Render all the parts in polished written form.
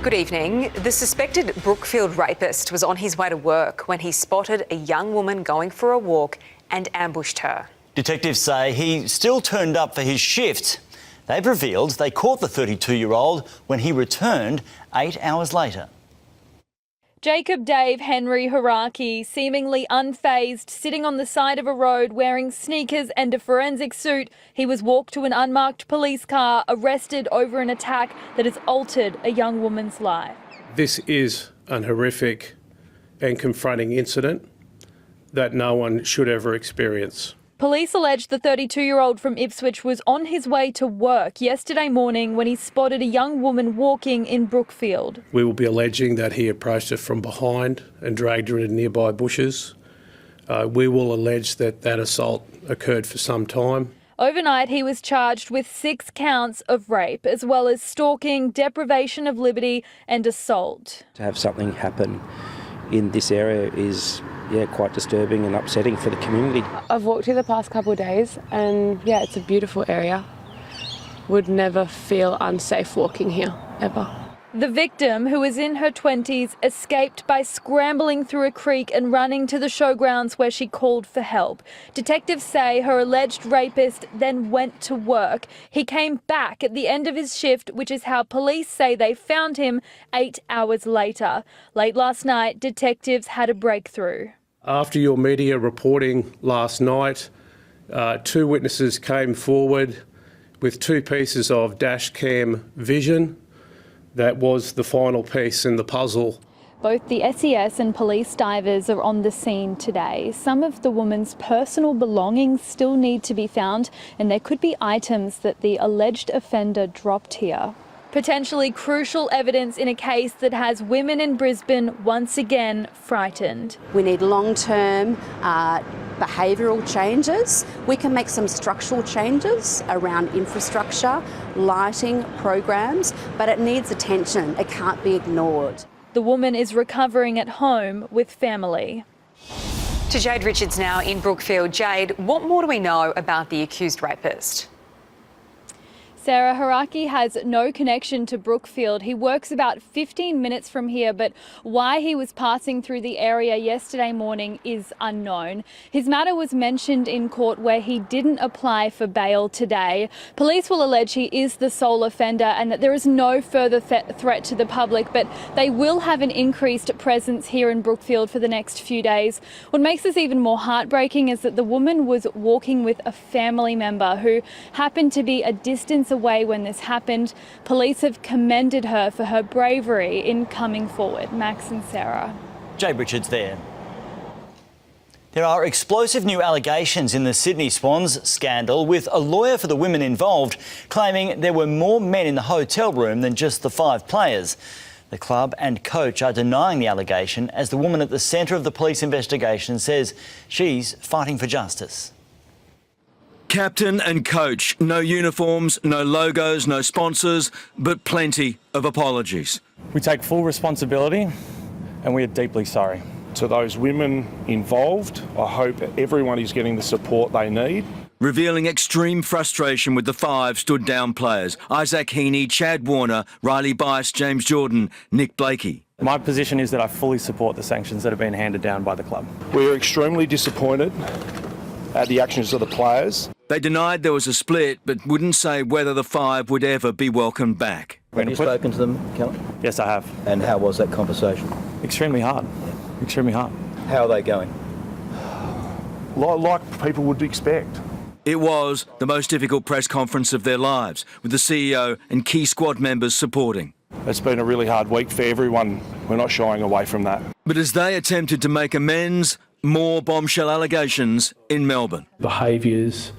Good evening. The suspected Brookfield rapist was on his way to work when he spotted a young woman going for a walk and ambushed her. Detectives say he still turned up for his shift. They've revealed they caught the 32-year-old when he returned 8 hours later. Jacob Dave Henry Haraki, seemingly unfazed, sitting on the side of a road wearing sneakers and a forensic suit. He was walked to an unmarked police car, arrested over an attack that has altered a young woman's life. This is an horrific and confronting incident that no one should ever experience. Police allege the 32-year-old from Ipswich was on his way to work yesterday morning when he spotted a young woman walking in Brookfield. We will be alleging that he approached her from behind and dragged her into nearby bushes. We will allege that that assault occurred for some time. Overnight, he was charged with 6 counts of rape, as well as stalking, deprivation of liberty and assault. To have something happen in this area is quite disturbing and upsetting for the community. I've walked here the past couple of days and it's a beautiful area. Would never feel unsafe walking here, ever. The victim, who was in her 20s, escaped by scrambling through a creek and running to the showgrounds where she called for help. Detectives say her alleged rapist then went to work. He came back at the end of his shift, which is how police say they found him 8 hours later. Late last night, detectives had a breakthrough. After your media reporting last night, 2 witnesses came forward with 2 pieces of dash cam vision. That was the final piece in the puzzle. Both the SES and police divers are on the scene today. Some of the woman's personal belongings still need to be found, and there could be items that the alleged offender dropped here. Potentially crucial evidence in a case that has women in Brisbane once again frightened. We need long-term behavioural changes. We can make some structural changes around infrastructure, lighting, programs, but it needs attention. It can't be ignored. The woman is recovering at home with family. To Jade Richards now in Brookfield. Jade, what more do we know about the accused rapist? Sarah, Haraki has no connection to Brookfield. He works about 15 minutes from here, but why he was passing through the area yesterday morning is unknown. His matter was mentioned in court where he didn't apply for bail today. Police will allege he is the sole offender and that there is no further threat to the public, but they will have an increased presence here in Brookfield for the next few days. What makes this even more heartbreaking is that the woman was walking with a family member who happened to be a distance away when this happened. Police have commended her for her bravery in coming forward. Max and Sarah. Jade Richards there. There are explosive new allegations in the Sydney Swans scandal, with a lawyer for the women involved claiming there were more men in the hotel room than just the 5 players. The club and coach are denying the allegation, as the woman at the centre of the police investigation says she's fighting for justice. Captain and coach, no uniforms, no logos, no sponsors, but plenty of apologies. We take full responsibility and we are deeply sorry. To those women involved, I hope everyone is getting the support they need. Revealing extreme frustration with the 5 stood-down players: Isaac Heaney, Chad Warner, Riley Bice, James Jordan, Nick Blakey. My position is that I fully support the sanctions that have been handed down by the club. We are extremely disappointed at the actions of the players. They denied there was a split, but wouldn't say whether the 5 would ever be welcomed back. Have you spoken to them, Kellen? Yes, I have. And how was that conversation? Extremely hard. Extremely hard. How are they going? Like people would expect. It was the most difficult press conference of their lives, with the CEO and key squad members supporting. It's been a really hard week for everyone. We're not shying away from that. But as they attempted to make amends, more bombshell allegations in Melbourne. Behaviours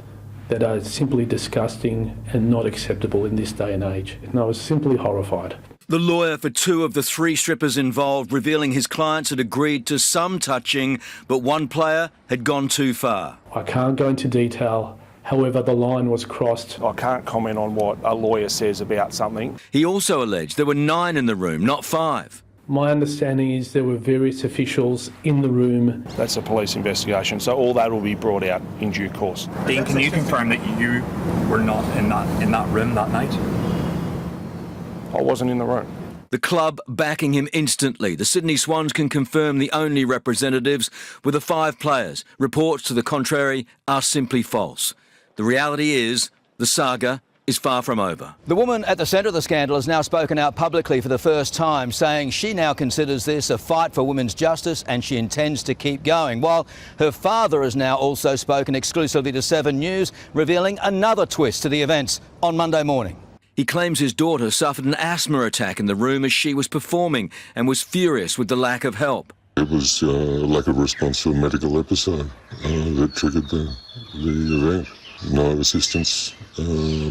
that are simply disgusting and not acceptable in this day and age. And I was simply horrified. The lawyer for 2 of the 3 strippers involved revealing his clients had agreed to some touching, but one player had gone too far. I can't go into detail. However, the line was crossed. I can't comment on what a lawyer says about something. He also alleged there were 9 in the room, not 5. My understanding is there were various officials in the room. That's a police investigation, so all that will be brought out in due course. Dean, can you confirm that you were not in that room that night? I wasn't in the room. The club backing him instantly. The Sydney Swans can confirm the only representatives with the 5 players. Reports to the contrary are simply false. The reality is the saga is far from over. The woman at the centre of the scandal has now spoken out publicly for the first time, saying she now considers this a fight for women's justice and she intends to keep going, while her father has now also spoken exclusively to 7 News, revealing another twist to the events on Monday morning. He claims his daughter suffered an asthma attack in the room as she was performing and was furious with the lack of help. It was lack of response to a medical episode that triggered the event. No assistance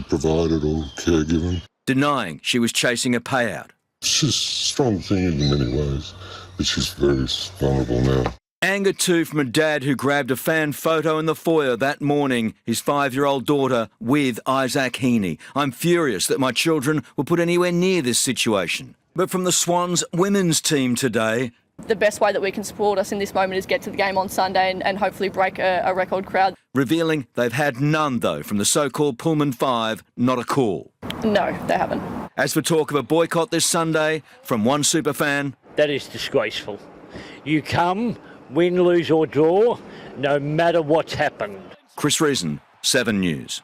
provided or care given. Denying she was chasing a payout. She's a strong thing in many ways, but she's very vulnerable now. Anger too from a dad who grabbed a fan photo in the foyer that morning, his 5-year-old daughter with Isaac Heaney. I'm furious that my children were put anywhere near this situation. But from the Swans women's team today, the best way that we can support us in this moment is get to the game on Sunday and hopefully break a record crowd. Revealing they've had none, though, from the so-called Pullman 5, not a call. No, they haven't. As for talk of a boycott this Sunday, from one superfan, that is disgraceful. You come, win, lose or draw, no matter what's happened. Chris Reason, 7 News.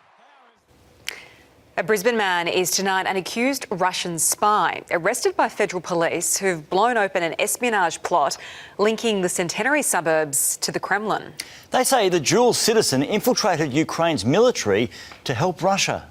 A Brisbane man is tonight an accused Russian spy, arrested by federal police who've blown open an espionage plot linking the Centenary suburbs to the Kremlin. They say the dual citizen infiltrated Ukraine's military to help Russia.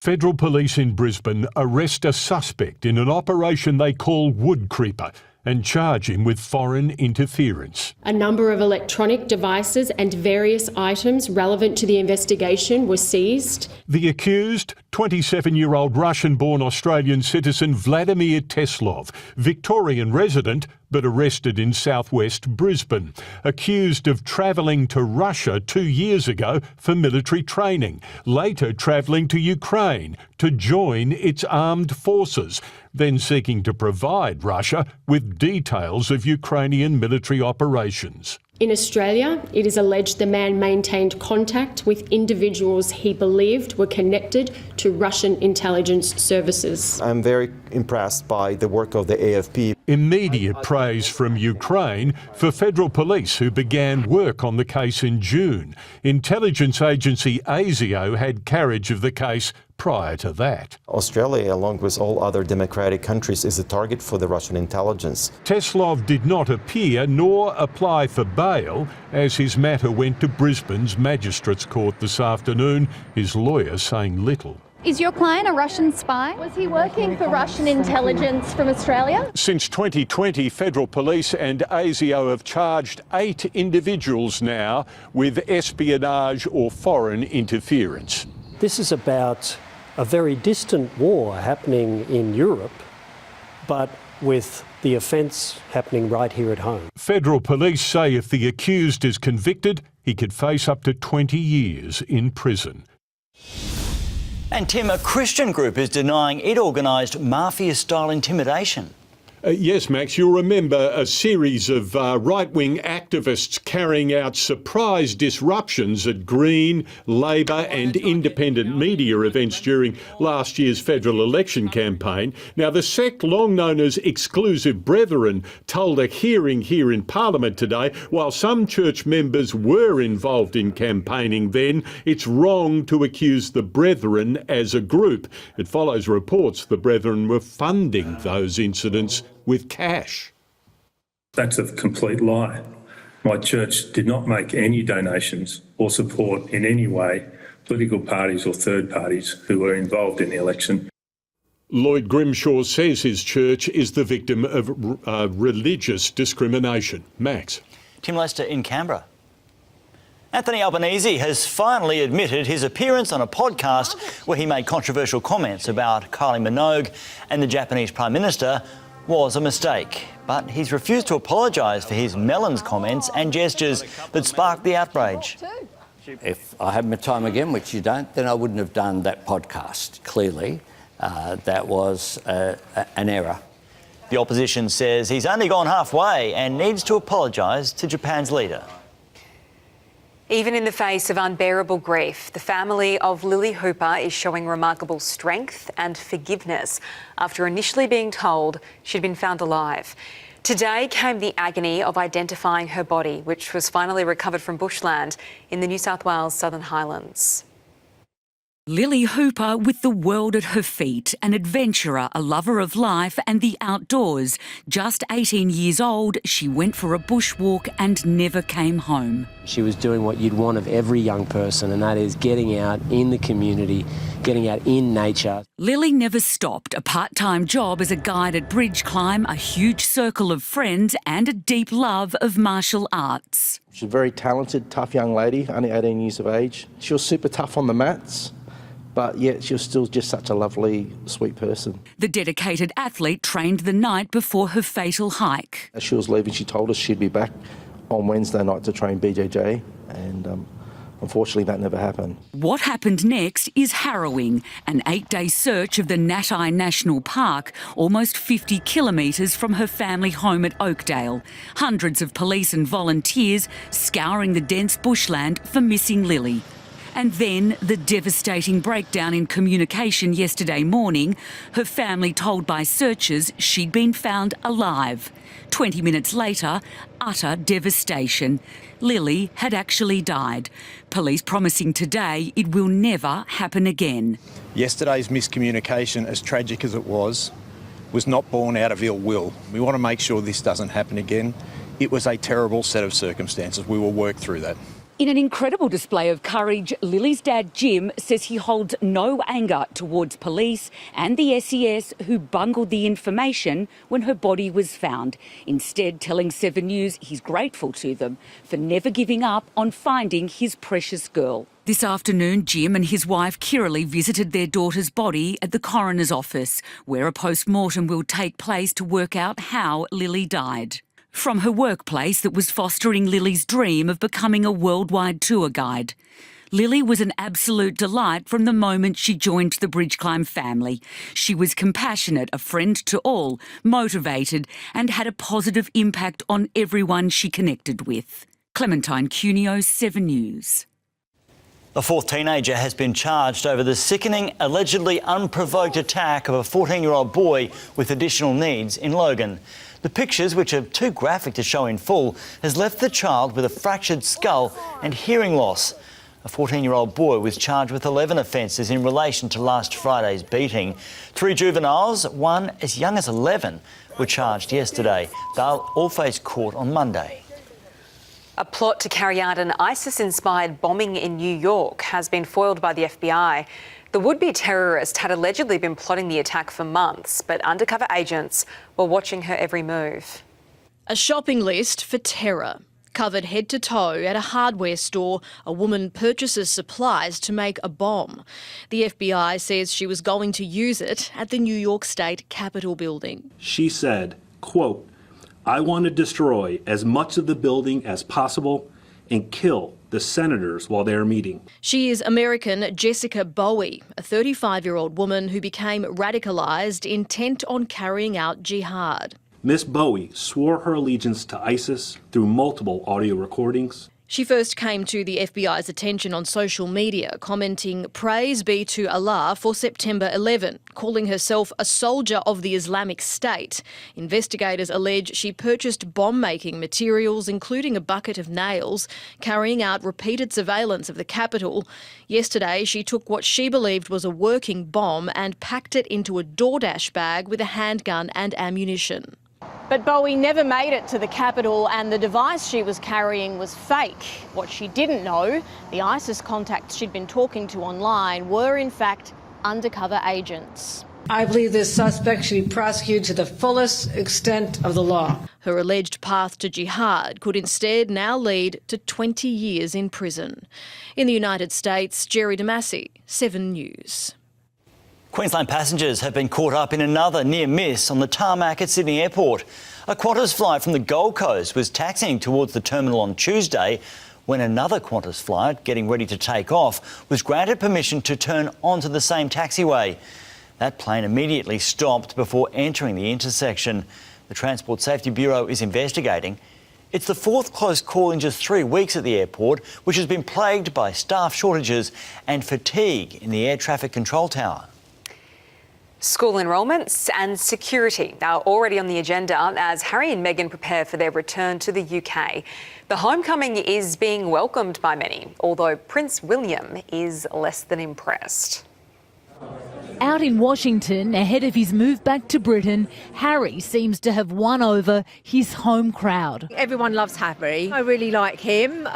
Federal police in Brisbane arrest a suspect in an operation they call Woodcreeper and charge him with foreign interference. A number of electronic devices and various items relevant to the investigation were seized. The accused, 27-year-old Russian-born Australian citizen Vladimir Teslov, Victorian resident but arrested in southwest Brisbane, accused of travelling to Russia 2 years ago for military training, later travelling to Ukraine to join its armed forces, then seeking to provide Russia with details of Ukrainian military operations. In Australia, it is alleged the man maintained contact with individuals he believed were connected to Russian intelligence services. I'm very impressed by the work of the AFP. Immediate praise from Ukraine for federal police who began work on the case in June. Intelligence agency ASIO had carriage of the case prior to that. Australia, along with all other democratic countries, is a target for the Russian intelligence. Teslov did not appear nor apply for bail as his matter went to Brisbane's Magistrates Court this afternoon, his lawyer saying little. Is your client a Russian spy? Was he working for Russian intelligence from Australia? Since 2020, federal police and ASIO have charged 8 individuals now with espionage or foreign interference. This is about a very distant war happening in Europe, but with the offence happening right here at home. Federal police say if the accused is convicted, he could face up to 20 years in prison. And Tim, a Christian group is denying it organised mafia-style intimidation. Yes, Max, you'll remember a series of right-wing activists carrying out surprise disruptions at Green, Labor and independent media events during last year's federal election campaign. Now, the sect, long known as Exclusive Brethren, told a hearing here in Parliament today, while some church members were involved in campaigning then, it's wrong to accuse the Brethren as a group. It follows reports the Brethren were funding those incidents with cash. That's a complete lie. My church did not make any donations or support in any way political parties or third parties who were involved in the election. Lloyd Grimshaw says his church is the victim of religious discrimination. Max. Tim Lester in Canberra. Anthony Albanese has finally admitted his appearance on a podcast where he made controversial comments about Kylie Minogue and the Japanese Prime Minister was a mistake. But he's refused to apologise for his melons comments and gestures that sparked the outrage. If I had my time again, which you don't, then I wouldn't have done that podcast. Clearly, that was an error. The opposition says he's only gone halfway and needs to apologise to Japan's leader. Even in the face of unbearable grief, the family of Lily Hooper is showing remarkable strength and forgiveness after initially being told she'd been found alive. Today came the agony of identifying her body, which was finally recovered from bushland in the New South Wales Southern Highlands. Lily Hooper with the world at her feet, an adventurer, a lover of life and the outdoors. Just 18 years old, she went for a bushwalk and never came home. She was doing what you'd want of every young person, and that is getting out in the community, getting out in nature. Lily never stopped. A part-time job as a guide at bridge climb, a huge circle of friends and a deep love of martial arts. She's a very talented, tough young lady, only 18 years of age. She was super tough on the mats, but yet she was still just such a lovely, sweet person. The dedicated athlete trained the night before her fatal hike. As she was leaving, she told us she'd be back on Wednesday night to train BJJ, and unfortunately that never happened. What happened next is harrowing. An 8-day search of the Natai National Park, almost 50 kilometres from her family home at Oakdale. Hundreds of police and volunteers scouring the dense bushland for missing Lily. And then the devastating breakdown in communication yesterday morning. Her family told by searchers she'd been found alive. 20 minutes later, utter devastation. Lily had actually died. Police promising today it will never happen again. Yesterday's miscommunication, as tragic as it was not born out of ill will. We want to make sure this doesn't happen again. It was a terrible set of circumstances. We will work through that. In an incredible display of courage, Lily's dad, Jim, says he holds no anger towards police and the SES who bungled the information when her body was found. Instead, telling 7 News he's grateful to them for never giving up on finding his precious girl. This afternoon, Jim and his wife, Kiralee, visited their daughter's body at the coroner's office, where a post-mortem will take place to work out how Lily died. From her workplace that was fostering Lily's dream of becoming a worldwide tour guide. Lily was an absolute delight from the moment she joined the Bridge Climb family. She was compassionate, a friend to all, motivated and had a positive impact on everyone she connected with. Clementine Cuneo, 7 News. A fourth teenager has been charged over the sickening, allegedly unprovoked attack of a 14-year-old boy with additional needs in Logan. The pictures, which are too graphic to show in full, has left the child with a fractured skull and hearing loss. A 14-year-old boy was charged with 11 offences in relation to last Friday's beating. 3 juveniles, one as young as 11, were charged yesterday. They'll all face court on Monday. A plot to carry out an ISIS-inspired bombing in New York has been foiled by the FBI. The would-be terrorist had allegedly been plotting the attack for months, but undercover agents were watching her every move. A shopping list for terror. Covered head to toe at a hardware store, a woman purchases supplies to make a bomb. The FBI says she was going to use it at the New York State Capitol building. She said, quote, "I want to destroy as much of the building as possible and kill the senators while they're meeting." She is American Jessica Bowie, a 35-year-old woman who became radicalised, intent on carrying out jihad. Miss Bowie swore her allegiance to ISIS through multiple audio recordings. She first came to the FBI's attention on social media, commenting, "Praise be to Allah for September 11, calling herself a soldier of the Islamic State. Investigators allege she purchased bomb-making materials, including a bucket of nails, carrying out repeated surveillance of the Capitol. Yesterday, she took what she believed was a working bomb and packed it into a DoorDash bag with a handgun and ammunition. But Bowie never made it to the Capitol, and the device she was carrying was fake. What she didn't know, the ISIS contacts she'd been talking to online were in fact undercover agents. I believe this suspect should be prosecuted to the fullest extent of the law. Her alleged path to jihad could instead now lead to 20 years in prison. In the United States, Jerry Damasi, 7 News. Queensland passengers have been caught up in another near miss on the tarmac at Sydney Airport. A Qantas flight from the Gold Coast was taxiing towards the terminal on Tuesday when another Qantas flight, getting ready to take off, was granted permission to turn onto the same taxiway. That plane immediately stopped before entering the intersection. The Transport Safety Bureau is investigating. It's the fourth close call in just 3 weeks at the airport, which has been plagued by staff shortages and fatigue in the air traffic control tower. School enrolments and security are already on the agenda as Harry and Meghan prepare for their return to the UK. The homecoming is being welcomed by many, although Prince William is less than impressed. Out in Washington, ahead of his move back to Britain, Harry seems to have won over his home crowd. Everyone loves Harry. I really like him.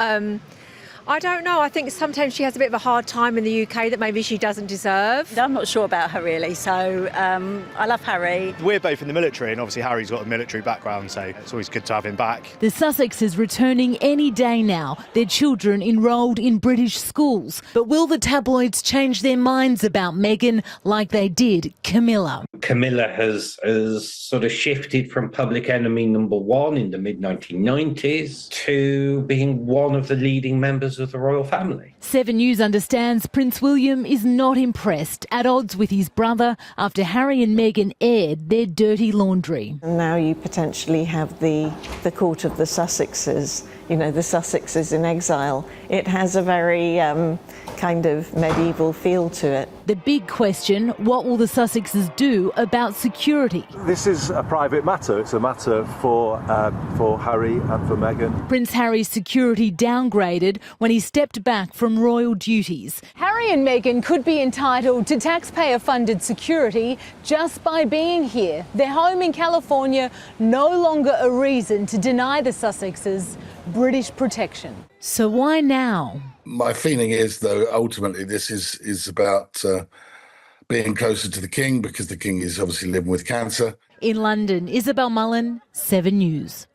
I don't know, I think sometimes she has a bit of a hard time in the UK that maybe she doesn't deserve. I'm not sure about her really, so I love Harry. We're both in the military and obviously Harry's got a military background, so it's always good to have him back. The Sussexes returning any day now, their children enrolled in British schools. But will the tabloids change their minds about Meghan like they did Camilla? Camilla has sort of shifted from public enemy number one in the mid-1990s to being one of the leading members of the royal family. 7 News understands Prince William is not impressed, at odds with his brother after Harry and Meghan aired their dirty laundry. And now you potentially have the court of the Sussexes, you know, the Sussexes in exile. It has a very kind of medieval feel to it. The big question, what will the Sussexes do about security? This is a private matter. It's a matter for Harry and for Meghan. Prince Harry's security downgraded when he stepped back from royal duties. Harry and Meghan could be entitled to taxpayer-funded security just by being here. Their home in California no longer a reason to deny the Sussexes British protection. So why now? My feeling is, though, ultimately this is about being closer to the King, because the King is obviously living with cancer. In London, Isabel Mullen, 7 News.